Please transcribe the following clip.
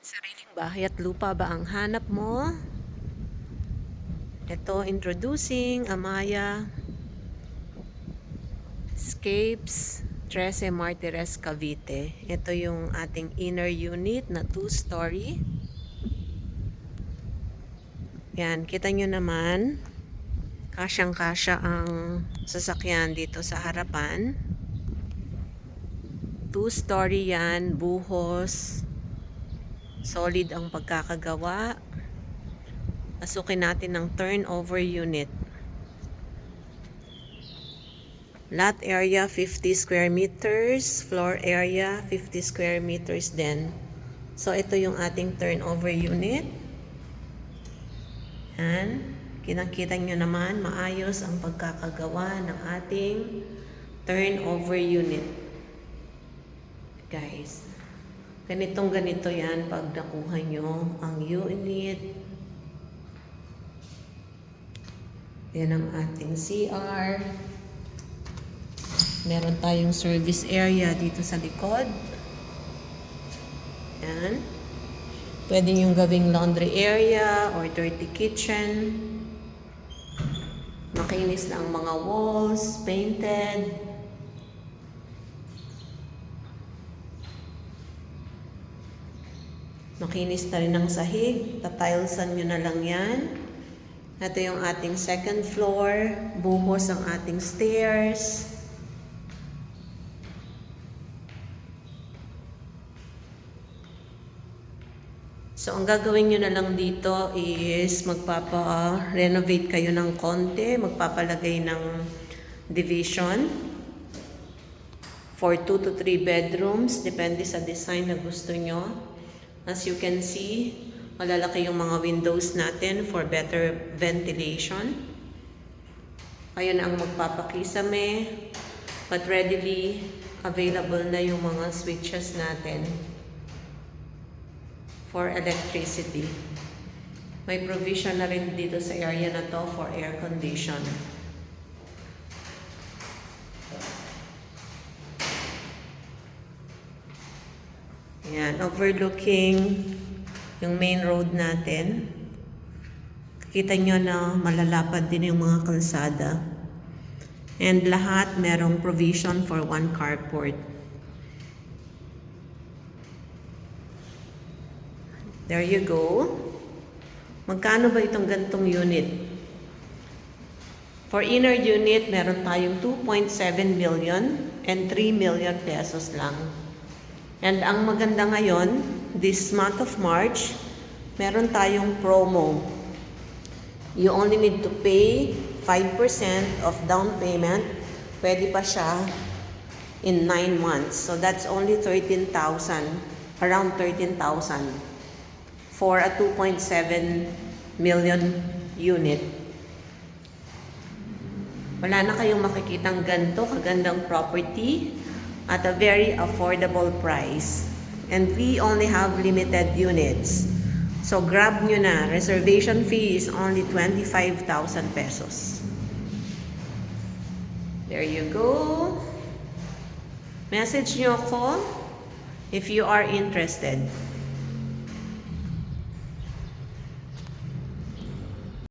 Sariling bahay at lupa ba ang hanap mo? Ito, introducing Amaya Scapes 13 Martires Cavite. Ito yung ating inner unit na 2-story. Yan, kita nyo naman. Kasyang-kasya ang sasakyan dito sa harapan. 2-story yan, buhos. Solid ang pagkakagawa. Pasukin natin ng turnover unit. Lot area 50 square meters, floor area 50 square meters din. So ito yung ating turnover unit. Yan, kinakita nyo naman maayos ang pagkakagawa ng ating turnover unit. Guys, ganito yan pag nakuha nyo ang unit. Yan ang ating CR. Meron tayong service area dito sa likod. Yan. Pwede yung gawing laundry area or dirty kitchen. Makinis na ang mga walls, painted. Makinis na rin ang sahig. Tatilesan nyo na lang yan. Ito yung ating second floor. Buhos ang ating stairs. So, ang gagawin nyo na lang dito is magpapa-renovate kayo ng konti. Magpapalagay ng division for 2 to 3 bedrooms. Depende sa design na gusto nyo. As you can see, malalaki yung mga windows natin for better ventilation. Ayun ang magpapakisame, but readily available na yung mga switches natin for electricity. May provision na rin dito sa area na to for air condition. Yan, overlooking yung main road natin. Kita nyo na malalapad din yung mga kalsada. And lahat merong provision for 1 carport. There you go. Magkano ba itong gantong unit? For inner unit, meron tayong 2.7 million and 3 million pesos lang. And ang maganda ngayon, this month of March, meron tayong promo. You only need to pay 5% of down payment. Pwede pa siya in 9 months. So that's only 13,000, around 13,000 for a 2.7 million unit. Wala na kayong makikitang ganito, kagandang property at a very affordable price. And we only have limited units. So grab nyo na. Reservation fee is only 25,000 pesos. There you go. Message nyo ako if you are interested.